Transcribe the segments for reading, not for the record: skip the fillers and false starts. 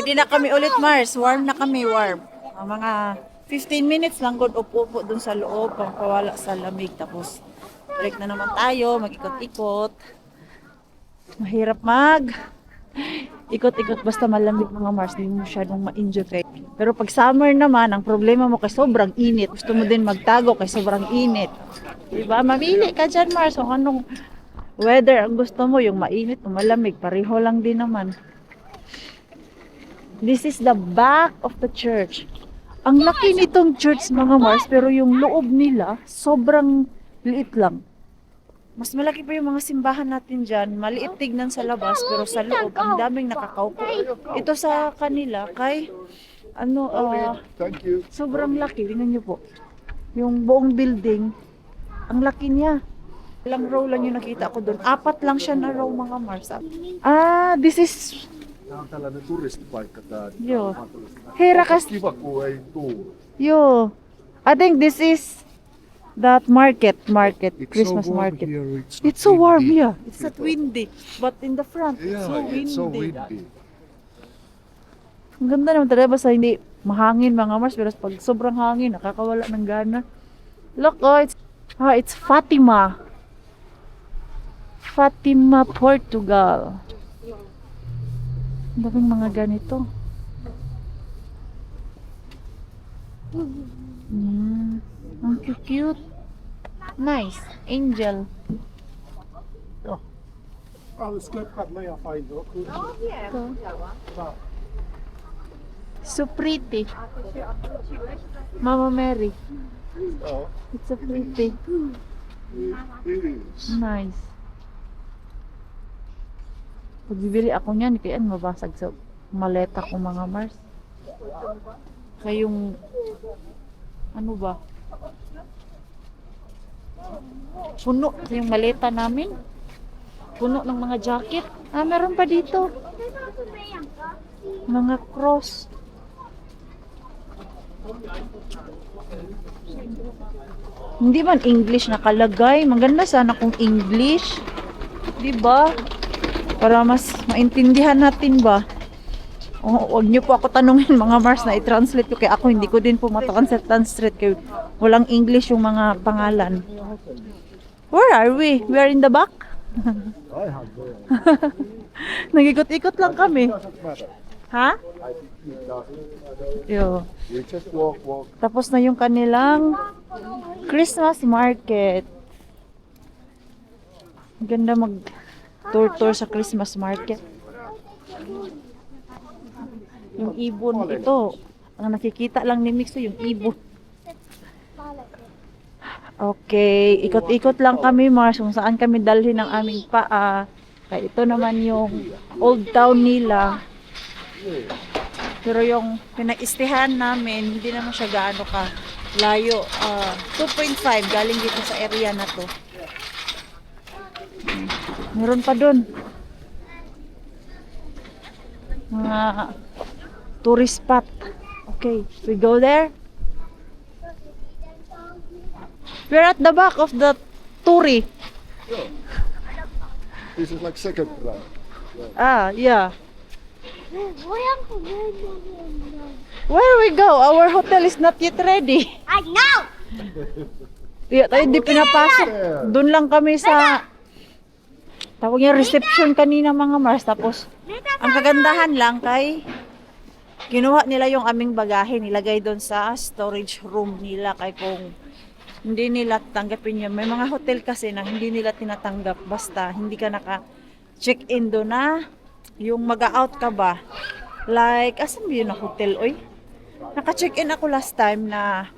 Ready na kami ulit, Mars. Warm na kami, warm. Mga 15 minutes lang good upo-upo dun sa loob, pawala sa lamig. Tapos, balik na naman tayo, mag-ikot-ikot. Mahirap ikot-ikot basta malamig mga Mars, hindi mo masyadong ma-enjoy kayo. Pero pag summer naman, ang problema mo kay sobrang init. Gusto mo din magtago kay sobrang init. Diba? Mamili ka dyan, Mars. Kung anong weather ang gusto mo, yung mainit o malamig, pareho lang din naman. This is the back of the church. Ang laki nitong church mga Mars, pero yung loob nila, sobrang liit lang. Mas malaki pa yung mga simbahan natin dyan. Maliit tignan sa labas, pero sa loob, ang daming nakakaupo. Ito sa kanila, kay, sobrang laki. Tingnan nyo po. Yung buong building, ang laki niya. Ilang row lang yung nakita ko doon. 4 lang siya na row mga Mars. This is... Tämä on tällainen turistipaikka tää. Joo. Hei rakas. Kiva, kun ei tuule. Yo, I think this is that market, Christmas so warm market. Here, It's so warm, windy. yeah. It's not windy, but in the front, Yeah, it's so windy. Ang ganda naman talaga, basta hindi mahangin mga Mars, pero pag sobrang hangin, nakakawala ng gana. Look, it's Fatima. Fatima, Portugal. Ang daming mga ganito. Ang cute. Nice. Angel. Ja. Alles klappat med jag find då. So pretty. Mama Mary. Ja. It's so pretty. It is. Nice. Pag bibili ako niyan, kaya mabasag sa maleta ko mga Mars. Kaya yung, ano ba? Puno yung maleta namin. Puno ng mga jacket. Meron pa dito. Mga cross. Hindi man English nakalagay. Maganda sana kung English. Diba? Para mas maintindihan natin ba? Huwag niyo po ako tanungin mga Mars na i-translate ko. Kaya ako hindi ko din po translate kayo. Walang English yung mga pangalan. Where are we? We are in the back? Nag-ikot-ikot lang kami. Ha? Yo. We just walk. Tapos na yung kanilang Christmas market. Ganda mag-tour sa Christmas market. Yung ibon ito. Ang nakikita lang ni Mixo yung ibon. Okay, ikot-ikot lang kami Mars kung saan kami dalhin ng aming paa. Kaya ito naman yung old town nila. Pero yung pinag-istihan namin, hindi naman siya gaano ka layo. 2.5 galing dito sa area na to. Meron pa dun. Mga tourist spot. Okay, we go there. We're at the back of the Turi. This is like second round. Yeah. Where we go? Our hotel is not yet ready. I know! Yeah, tayo hindi pinapasok. Doon lang kami sa tawag niya reception kanina mga Mars. Tapos, ang kagandahan lang kay kinuha nila yung aming bagahe, nilagay doon sa storage room nila. Kay kung hindi nila tanggapin yun. May mga hotel kasi na hindi nila tinatanggap. Basta hindi ka naka-check-in doon na yung mag-out ka ba. Like, asan ba yun na hotel, oy? Naka-check-in ako last time na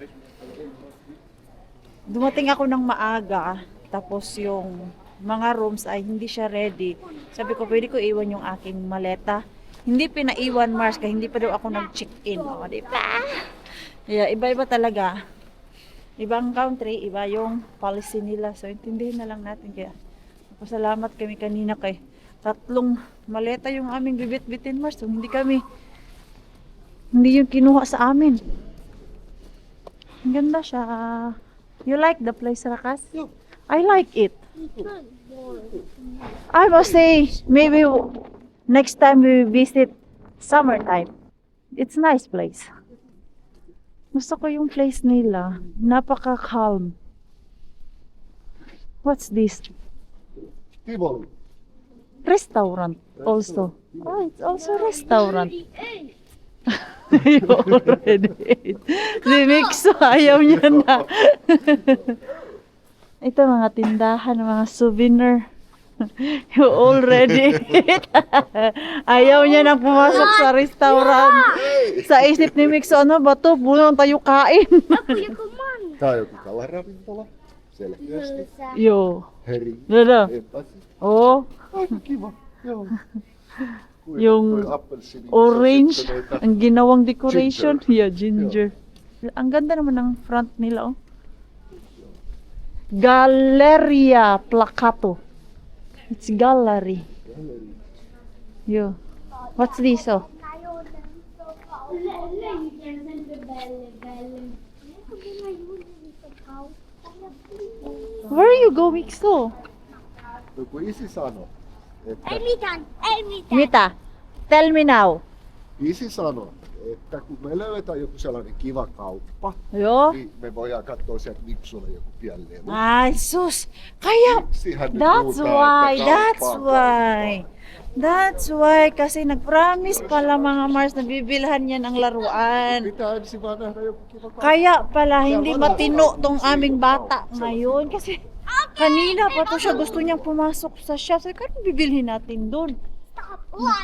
dumating ako ng maaga. Tapos yung mga rooms ay hindi siya ready. Sabi ko, pwede ko iwan yung aking maleta. Hindi pinaiwan, Mars, kaya hindi pa daw ako nag-check-in. O, diba? Yeah, iba-iba talaga. Ibang country, iba yung policy nila. So, intindihin na lang natin. Kaya, pasalamat kami kanina kay 3 maleta yung aming bibit-bitin, Mars. So, hindi yung kinuha sa amin. Ang ganda siya. You like the place, Rakas? Yeah. I like it. I must say, maybe next time we visit summertime. It's nice place. Gusto ko yung place nila. Napaka-calm. What's this? Tivoli. Restaurant also. Oh, it's also restaurant. You already ate. Si Mixo, ayaw niya na. Ito mga tindahan, mga souvenir. You already ate. Ayaw niya na pumasok sa restaurant. Sa isip ni Mixo, ano ba to? Bunong tayo kain. Tää on joku kalaravintola. Selkeästi. Yo. Heri. Dada. Empasi. Oh, Aika kiva. Joo. yung Toi appelsiini, orange, se on sitten noita- ang ginawang decoration. Ginger. Yeah, ginger. Ang ganda naman ng front nila, oh. Galleria Placato. It's gallery. Yo. What's this, oh? Where are you going, so? No kun isi sanoi, että, Mita, tell me now. isi sanoi, että kun me löydetään joku sellainen kiva kauppa, Yo. niin me voidaan katsoa sieltä Nipsulle joku pian lelu. Ay, sus. Kaya, Siksihän nyt that's puhutaan, why, että that's kauppaan why. That's why, kasi nag-promise pala mga Mars na bibilhan niya ng laruan. Pitää ensin vaan nähdä joku kiva kauppa. Kaya pala, hindi matino tong aming bata ngayon. Kasi kanina pa to siya gusto niyang pumasok sa shop. Sabi, kano bibilhin natin doon?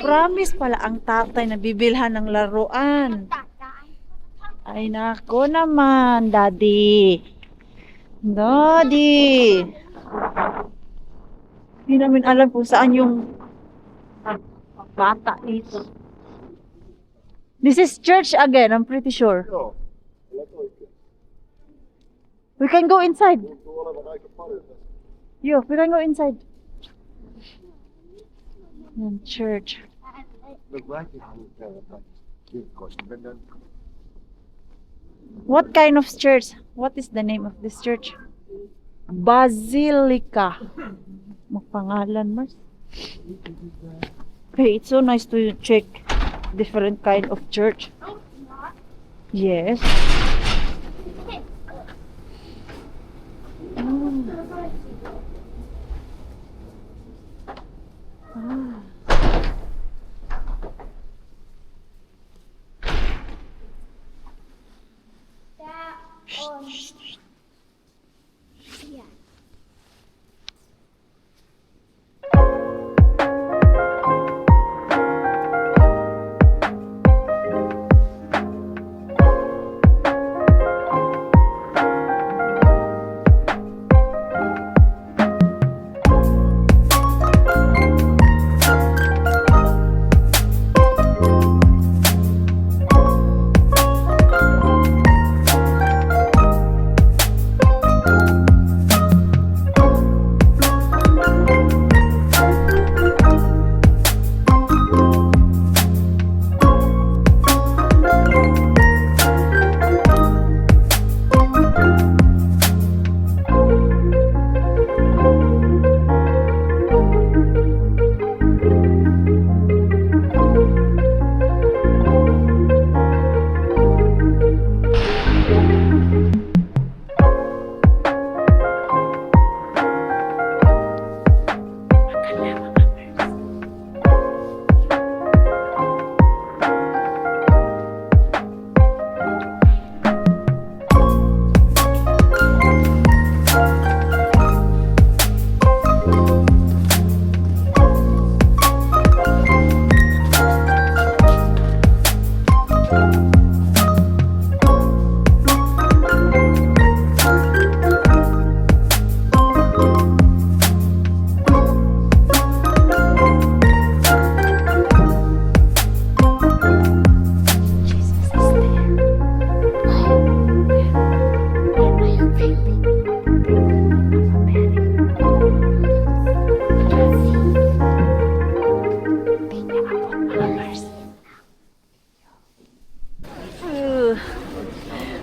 Promise pala ang tatay na bibilhan ng laruan. Ay nako naman, Daddy. Daddy. Hindi namin alam kung saan yung bata dito. This is church again, I'm pretty sure. Joo, olet oikein. We can go inside. Tuntuu olevan aika paljon tässä. Yo, we can go inside. Yan, church. No kun äiti haluaa käydä kirkkoissa, niin mennään. What kind of church? What is the name of this church? Basilica. Magpangalan, Mars. Okay, it's so nice to check different kind of church. Yes.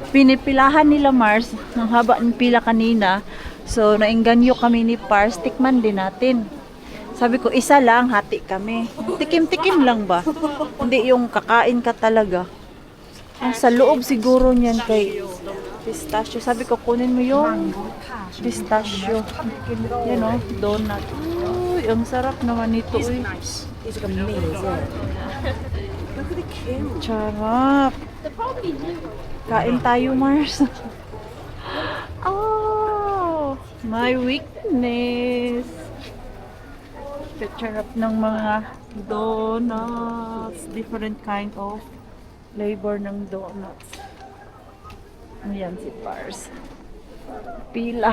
Pinipilahan nila Mars, ang haba ng pila kanina. So, nainganyo kami ni Pars, tikman din natin. Sabi ko, isa lang, hati kami. Tikim-tikim lang ba? Hindi yung kakain ka talaga. Ah, sa loob siguro niyan kay pistachio. Sabi ko, kunin mo yung pistachio. Yan o, donut. Uy, ang sarap naman nito. Uy. It's like a maze, yeah. Look at the cute. Charap. Kain tayo, Mars. Oh, my weakness. Charap ng mga donuts. Different kind of flavor ng donuts. Ayan si Pars. Pila.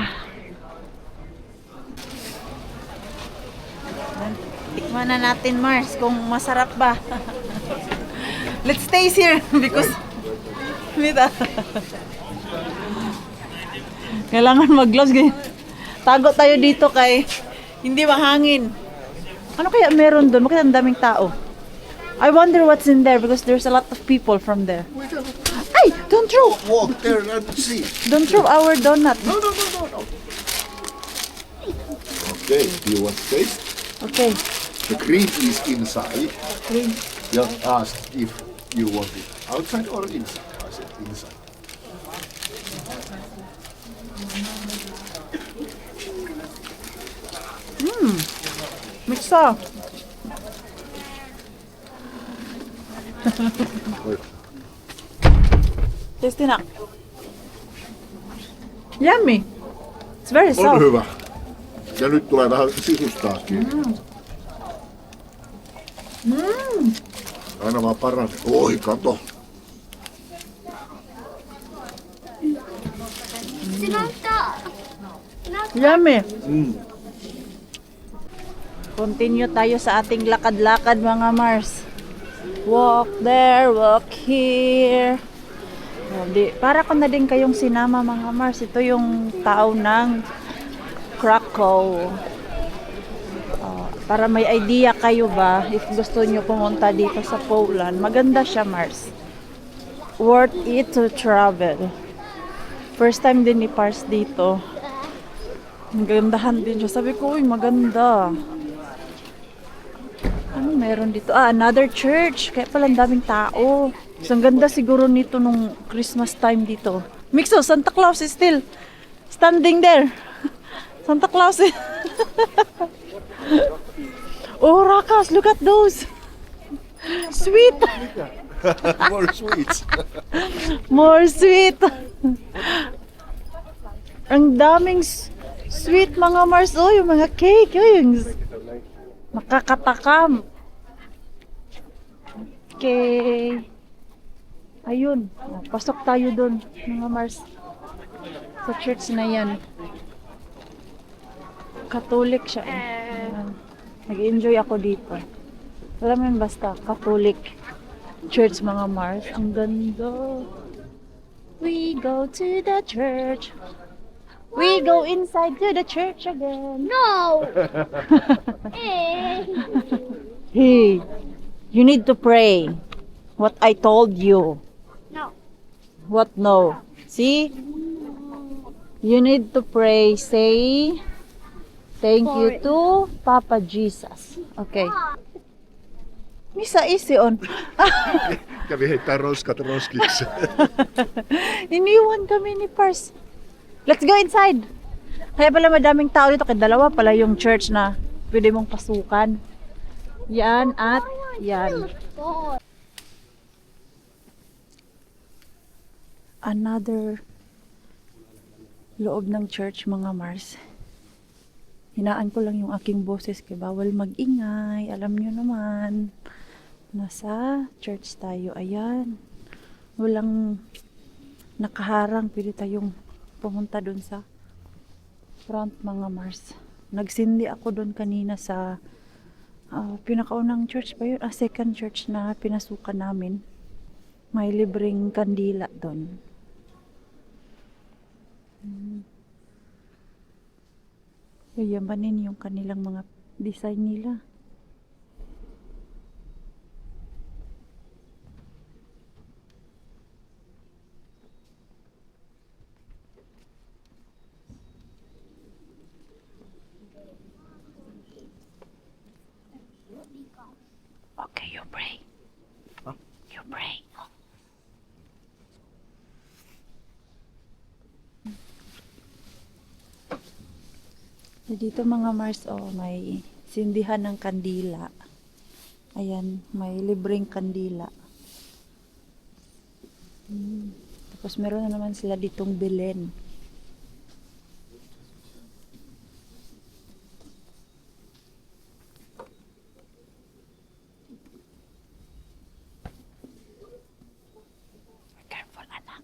Tikman na natin, Mars, kung masarap ba. Let's taste here because Mita. Kailangan mag-gloves ganyan. Tago tayo dito kay hindi mahangin. Ano kaya meron doon? Bakit ang daming tao? I wonder what's in there because there's a lot of people from there. Ay! Don't throw! Walk there and see. Don't throw our donut. No. Okay, do you want to taste? Okay. The cream is inside. Cream. Just ask if you want it outside or inside. I said inside. Miksa. Tasty na. Yummy. It's very On soft. hyvä. Ja nyt tulee vähän sisustaakin. Aina vaan paranee. Oi, kato. Yummy. Continue tayo sa ating lakad-lakad mga Mars. Walk there, walk here. Para ko na din kayong sinama mga Mars. Ito yung tao ng Krakow. Para may idea kayo ba if gusto nyo pumunta dito sa Poland. Maganda siya Mars. Worth it to travel. First time din ni Pars dito. Magandahan din siya. Sabi ko, uy, maganda. Ano meron dito? Ah, another church. Kaya pala ang daming tao. So, ang ganda siguro nito nung Christmas time dito. Mixo, Santa Claus is still standing there. Santa Claus is... Oh, Rakas, look at those. Sweet. More sweets. More sweet. Ang daming sweet mga Mars. Oh, yung mga cake. Oh, yung makakatakam. Okay. Ayun. Pasok tayo dun mga Mars. Sa church na yan. Catholic siya. Ayan. Nag-enjoy ako dito. Alam mo yun basta. Catholic church mga Mars. Ang ganda. We go to the church. We go inside to the church again. No! Eh. Hey, you need to pray. What I told you. No. What no? See? You need to pray. Say, thank you to Papa Jesus. Okay. Misa isi on. Kävi heittää roskat roskiksi. Iniwan kami ni Pars. Let's go inside. Kaya pala madaming tao dito. Kaya dalawa pala yung church na pwede mong pasukan. Yan at yan. God. Another loob ng church mga Mars. Hinaan ko lang yung aking boses kaya bawal mag-ingay. Alam nyo naman. Nasa church tayo. Ayan. Walang nakaharang. Pwede tayong pumunta dun sa front mga Mars. Nagsindi ako dun kanina sa pinakaunang church pa yun. Second church na pinasukan namin. May libreng kandila dun. Yayamanin yung kanilang mga design nila. Okay, you pray. Huh? You pray. Dito mga Mars, oh, may sindihan ng kandila. Ayan, may libreng kandila. Tapos meron na naman sila ditong Belen. Careful, anak.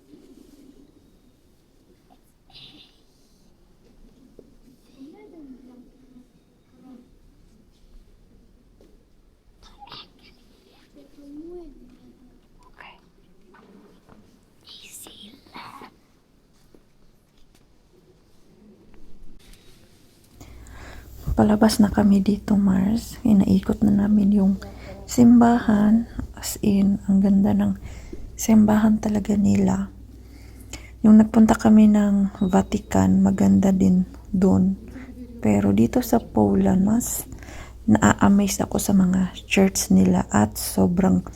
Okay. Palabas na kami dito, Mars. Inaikot na namin yung simbahan. As in, ang ganda ng simbahan talaga nila. Yung nagpunta kami ng Vatican, maganda din doon. Pero dito sa Poland, mas naa-amaze ako sa mga church nila at sobrang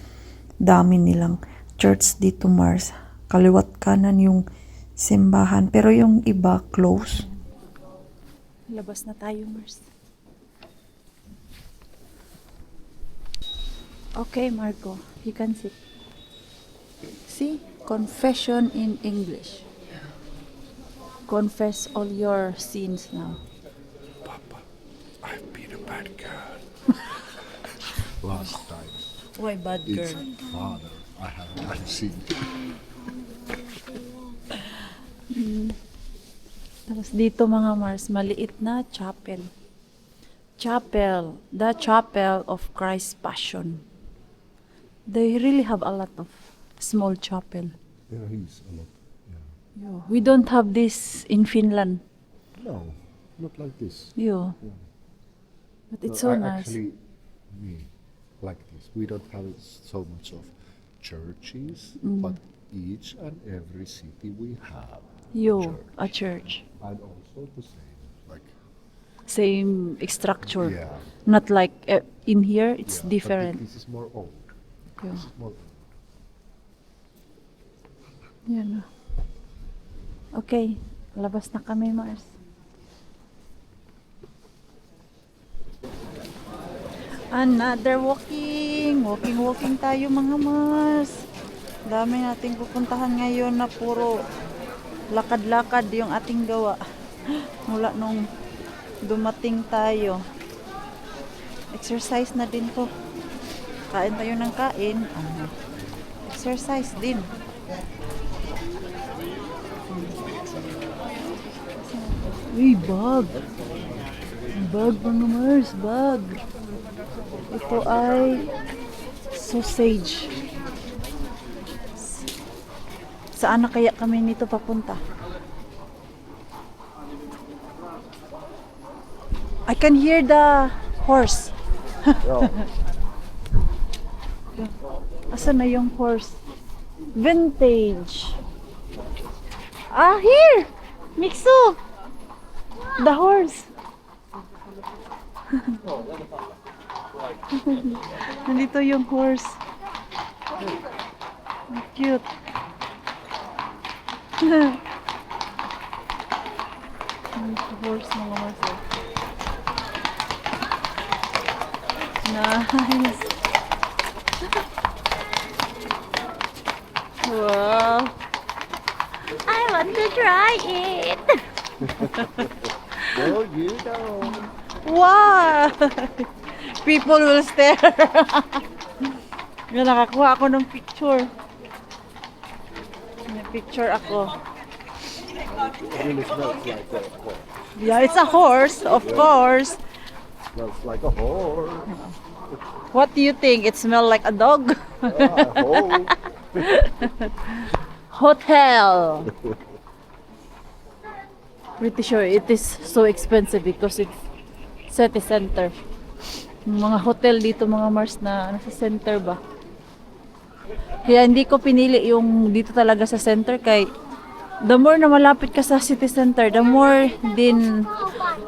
dami nilang church dito, Mars. Kaliwat kanan yung simbahan, pero yung iba close. Labas na tayo, Mars. Okay, Marco, you can sit. See? Confession in English. Confess all your sins now. Papa, I've been a bad girl. Last time, Why bad it's girl? Father. I have not seen. Tapos dito mga Mars, maliit na chapel. Chapel, the chapel of Christ's Passion. They really have a lot of small chapel. There is a lot. Yeah. We don't have this in Finland. No, not like this. Yeah. But it's so nice. Actually, we like this. We don't have so much of churches, but each and every city we have A church. and also the same. Like Same structure. yeah, Not like in here, it's yeah, but different. This is more old. Yeah. This is more old. Yan. Okay, labas na kami, Mars. Another walking. Walking tayo, mga Mars. Dami nating pupuntahan ngayon na puro lakad-lakad yung ating gawa. Mula nung dumating tayo. Exercise na din to. Kain tayo ng kain. Exercise din. Uy, bag. Bag, mga Mars, bag. Ito ay sausage. Saan na kaya kami nito papunta? I can hear the horse. Asan na yung horse? Vintage. Ah, here! Mixo! The horse. Nandito yung horse. Cute. Horse, mga horse. Nice. Wow. I want to try it. Well, you know. Wow! People will stare. Yan, nakakuha ako ng picture. May picture ako. It really smells like a horse. Yeah, it's a horse, of course. Smells like a horse. What do you think? It smells like a dog? Horse. Hotel. Pretty sure it is so expensive because it's city center. Mga hotel dito, mga Mars, na nasa center ba? Kaya hindi ko pinili yung dito talaga sa center kay the more na malapit ka sa city center, the more din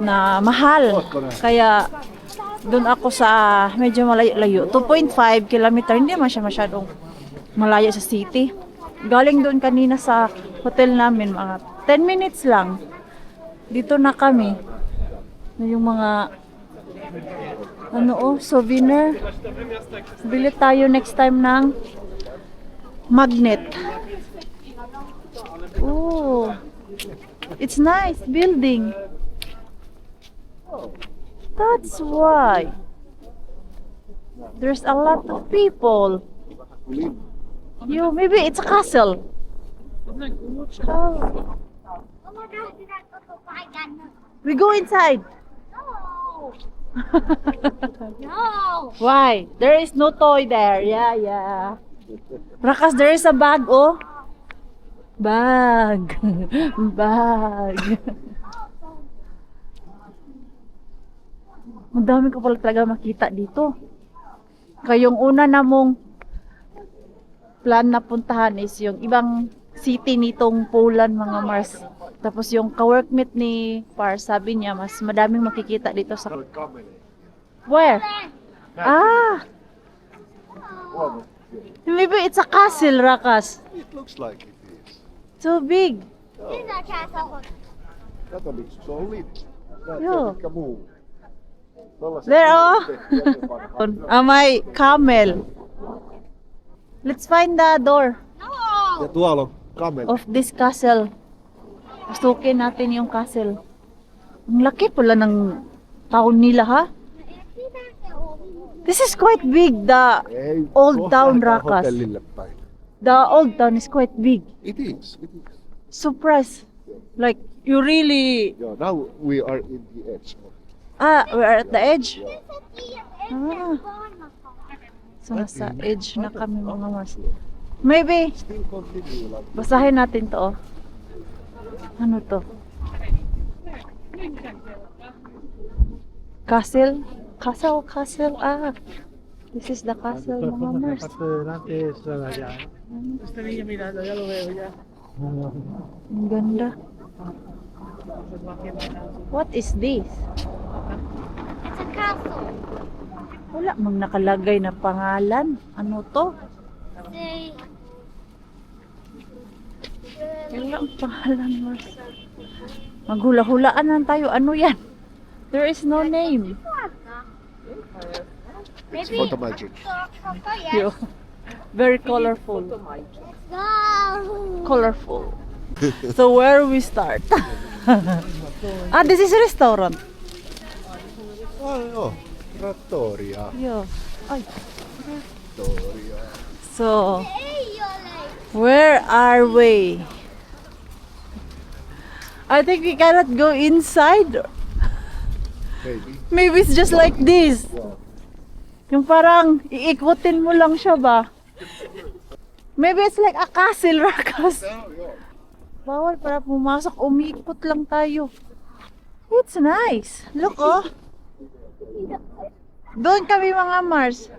na mahal. Kaya doon ako sa medyo malayo-layo. 2.5 kilometer, hindi man siya masyadong malayo sa city. Galing doon kanina sa hotel namin, mga 10 minutes lang. Dito na kami. Na yung mga souvenir. Bili tayo next time ng magnet. Oh, it's nice building. That's why there's a lot of people. Maybe it's a castle. Oh. We go inside. No. No. Why? There is no toy there. Yeah. Rakas, there is a bag, oh. Bag. Bag. Ang dami ko pala talaga makita dito. Kayong una namong plan na puntahan is yung ibang city nitong Poland, mga Mars. Tapos yung ka-workmate ni Par, sabi niya, mas madaming makikita dito sa... Where? Ah! Maybe it's a castle, Rakas. It looks like it is. So big. This is a castle. Kato, looks solid. Joo. Mitkä muu. There, oh! My camel. Let's find the door No. Ja tuolla on kameli. of this castle. Pasukin natin yung castle. Ang laki pala ng town nila, ha? This is quite big, the Ei, old town, lähdetään Rakas. hotellille päin. The old town is quite big. It is. Surprise. Like, you really... Yeah, now we are in the edge of we're at the edge. Ah. So, nasa edge na kami, mga Mars. Maybe, still continue like basahin natin to, oh. Ano to? Castle? Castle. Ah. This is the castle, mga Mars. Ang ganda. What is this? It's a castle. Wala mang nakalagay na pangalan. Ano to? Say. Wala ang pangalan, Mars. Maghula-hulaan lang tayo. Ano yan? There is no name. it's Maybe. for the magic. Yes. Yo. Very colorful. Go. Colorful. So where we start? This is a restaurant. Oh, joo. Trattoria. Yo. Ay. Trattoria. So, Ei ole. where are we? I think we cannot go inside. Maybe. Maybe it's just like this. Yung parang iikutin mo lang siya ba? Maybe it's like a castle, Rakas. Bawal para pumasok, umiikot lang tayo. It's nice. Look, oh. Doon kami, mga Mars.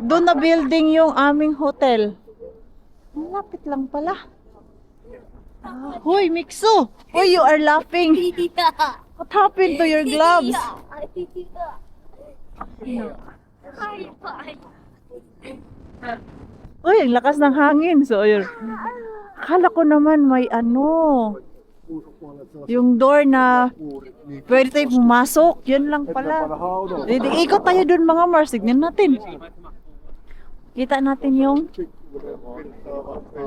Doon na building yung aming hotel. Ang lapit lang pala. Hoy, Mikso! Hoy, you are laughing. What happened to your gloves? Uy, ang lakas ng hangin. So, yun. Akala ko naman may yung door na pwede tayo pumasok. Yan lang pala. Ikot tayo dun, mga Mars. Tignan natin. Kita natin yung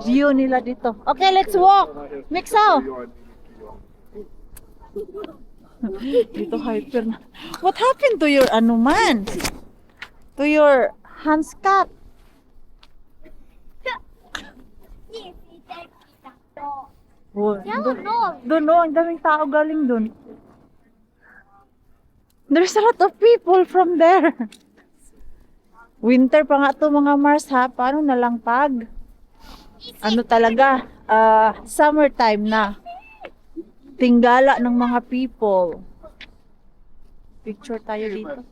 view nila dito. Okay, let's walk. Mixo! Dito hyper na. What happened to your man? To your hands cap? Oh, doon, ang daming tao galing doon. There's a lot of people from there. Winter pa nga to, mga Mars, ha? Paano na lang pag? Ano talaga? Summertime na. Tinggala ng mga people. Picture tayo dito.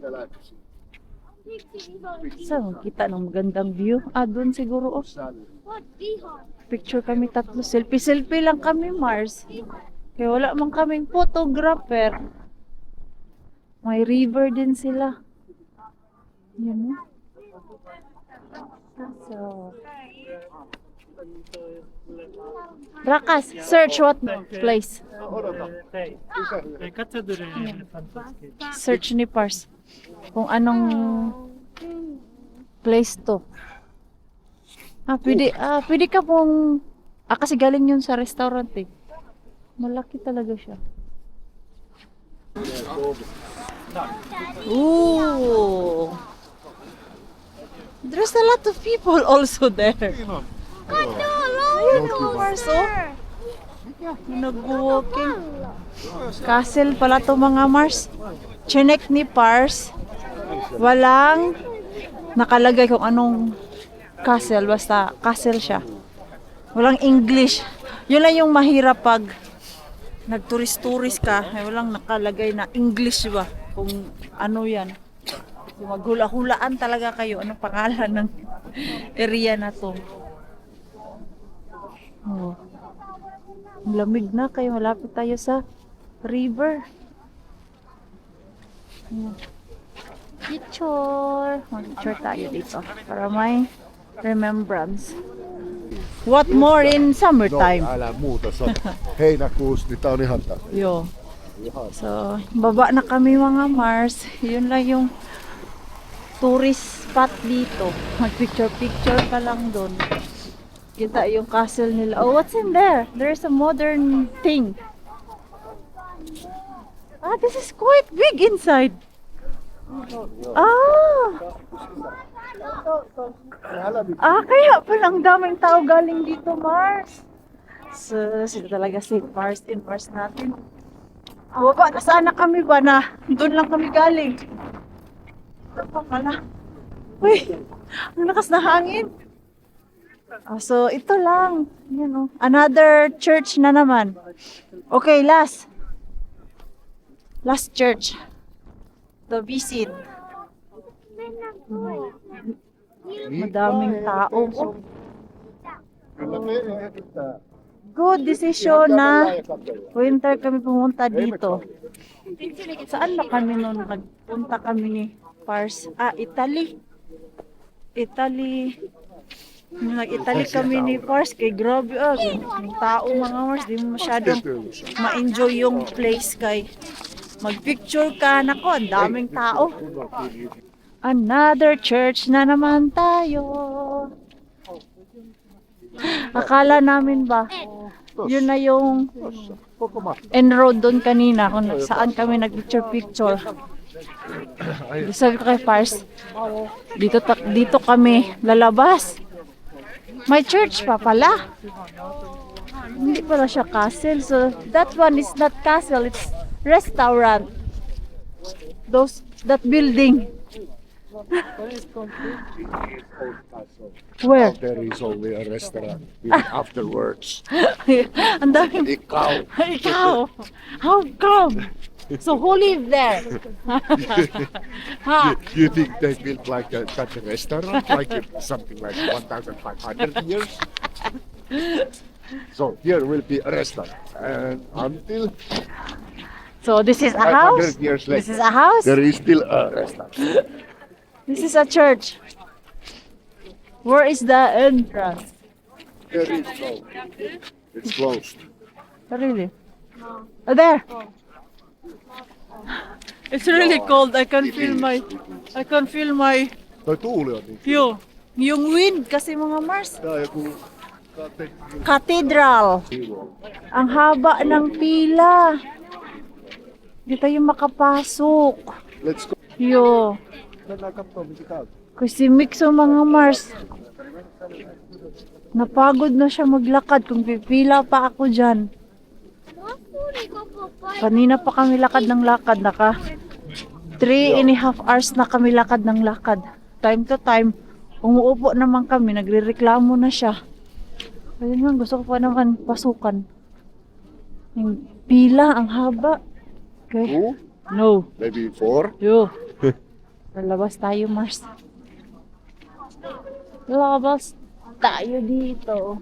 Saan kita ng magandang view? Doon siguro. Oh. Picture kami tatlo. Selfie lang kami, Mars. Kaya wala man kaming photographer. May river din sila. Yan, oh. So, Rakas, search what place? Search ni Pars. Kung anong place to. Pwede ka pong, kasi galing yun sa restaurant eh. Malaki talaga siya. Ooh. There's a lot of people also there. Ayun o, Mars, oh. Nag-walking. Castle pala to mga Mars. Chinek ni Pars. Walang nakalagay kung anong castle. Basta castle siya. Walang English. Yun lang yung mahirap pag nagturis-turis ka. Walang nakalagay na English ba? Kung ano yan. Maghula-hulaan talaga kayo. Anong pangalan ng area na to? Oh. Ang lamig na kayo. Malapit tayo sa river. Ayan. Picture. Mag-picture tayo dito. Para may remembrance. What more in summertime? Älä muuta sano. Heinäkuussa, niin tää on ihan tätä. Yo. So, baba na kami mga Mars. Yun lang yung tourist spot dito. Mag-picture-picture ka lang doon. Kita yung castle nila. Oh, what's in there? There's a modern thing. This is quite big inside. Kaya palang daming tao galing dito, Mars. So, sila talaga si Mars in Mars natin. Baba, nasaan na kami ba na? Doon lang kami galing. Ito pa pala. Uy, ang lakas na hangin. So, ito lang. Yan, oh. Another church na naman. Okay, last. Last church. The visit. Madaming tao. Good decision na winter kami pumunta dito. Saan na kami noon? Nagpunta kami ni Pars. Italy. Nag-Italy kami ni Pars. Kay grabe yung tao mga Mars. Di mo masyadong ma-enjoy yung place kay mag-picture ka. Nako, ang daming tao. Another church na naman tayo. Akala namin ba, yun na yung en-road doon kanina kung saan kami nag-picture-picture. Sabi ko kay Pars, dito kami lalabas. May church pa pala. Hindi pala siya castle. So that one is not castle, it's restaurant. That building. Where? There is only a restaurant afterwards. Ang dami. Ikaw. How come? So who live there? You think they built like such a restaurant, like something like 1,500 years? So here will be a restaurant, and until So this is a house? 500 years later, This is a house? there is still a restaurant. This is a church. Where is the entrance? There is no. It's closed. Really? Oh, there. It's really cold. I can feel my Toi tuuli on niin. yung wind kasi mga Mars. Tää on joku Cathedral. sivu. Ang haba ng pila. Di tayo makapasok. Let's go. Yo. Mennään kattoo mitä tää on. Kasi mix ang mga Mars. Napagod na siya maglakad kung pipila pa ako dyan. Kanina pa kami lakad ng lakad. Naka 3.5 hours na kami lakad ng lakad. Time to time, umuupo naman kami. Nagrereklamo na siya. Ayun nga, gusto ko pa naman pasukan. Yung pila, ang haba. Okay. 2, No. maybe 4. Yo. Lalabas tayo, Mars. Lalabas tayo dito.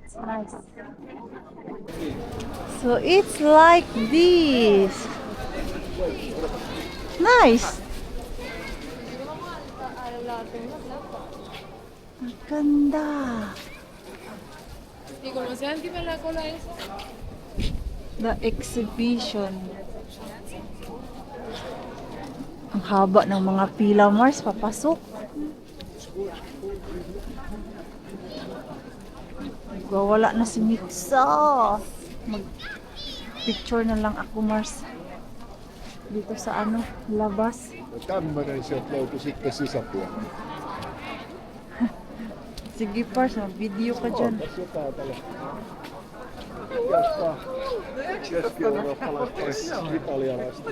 It's nice. So it's like this. Nice. Ang ganda. The exhibition. Ang haba ng mga pila, Mars, papasok. Wala na si Mixa. Mag-picture na lang ako, Mars. Dito sa ano, labas. Tämmöinen sieltä löytyi sitten sisäpuolella. Sige, Pars, video ka dyan. Tässä jotain tällä jostain keski-eurooppalaista italialaista.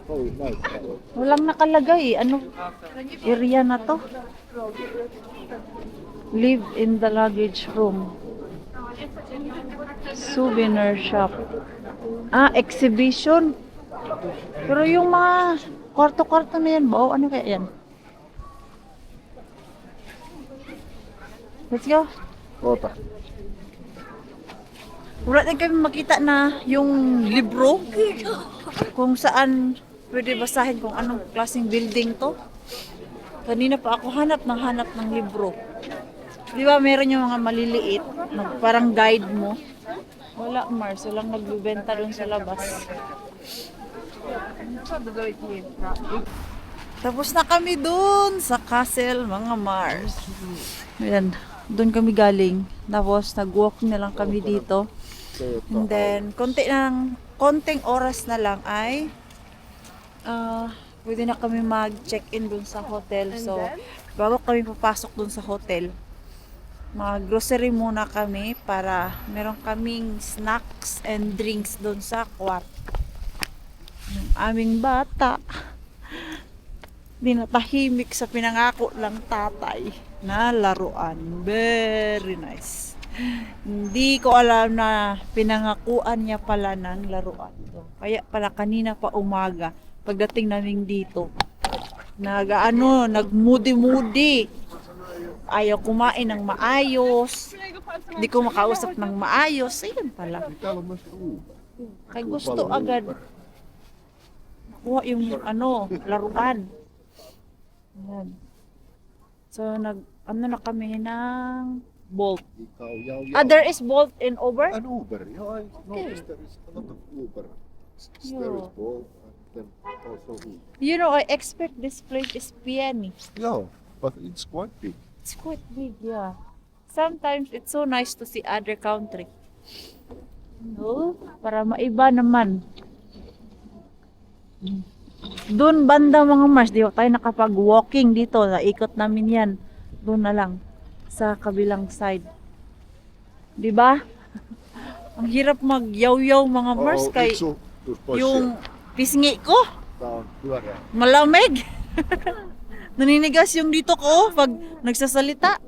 Toi näyttää. Walang nakalagay. Ano area na to? Live in the luggage room. Souvenir shop. Ah, exhibition. Pero yung mga kwarto-kwarto na yan, ba? Ano kaya yan? Let's go. Oota. Wala din kami makita na yung libro kung saan pwede basahin kung anong klaseng building to. Kanina pa ako hanap ng libro. Di ba meron yung mga maliliit, parang guide mo. Wala, Mars. Walang nagbibenta doon sa labas. Tapos na kami doon sa castle, mga Mars. Ayan, doon kami galing. Tapos nag-walk na lang kami dito. And then, konting oras na lang ay pwede na kami mag-check-in dun sa hotel. So, bago kami papasok dun sa hotel, mag-grocery muna kami para meron kaming snacks and drinks dun sa kwarto. Yung aming bata, dinatahimik sa pinangako lang tatay na laruan. Very nice. Hindi ko alam na pinangakuan niya pala ng laruan. Kaya pala kanina pa umaga, pagdating namin dito, nagmudi-mudi. Ayaw kumain ng maayos. Hindi ko makausap ng maayos. Ayun pala. Täällä on myös uusi. Kay gusto agad. Nakuha yung laruan. Ayan. So, na kami ng Bolt. Ikaw, ja, ja. There is Bolt in Uber? An Uber, ja. Noticed there is a lot of Uber. There is Bolt and then also Uber. You know, I expect this place is peony. Yeah, but it's quite big. It's quite big, yeah. Sometimes it's so nice to see other country. No? Para maiba naman. Doon banda mga Mars, di ba tayo nakapag-walking dito. Naikot namin yan. Doon na lang. Sa kabilang side. Di ba? Ang hirap magyaw-yaw mga Mars kay yung pisngi ko. Tää on pyöreä. Malamig. Naninigas yung dito ko pag nagsasalita.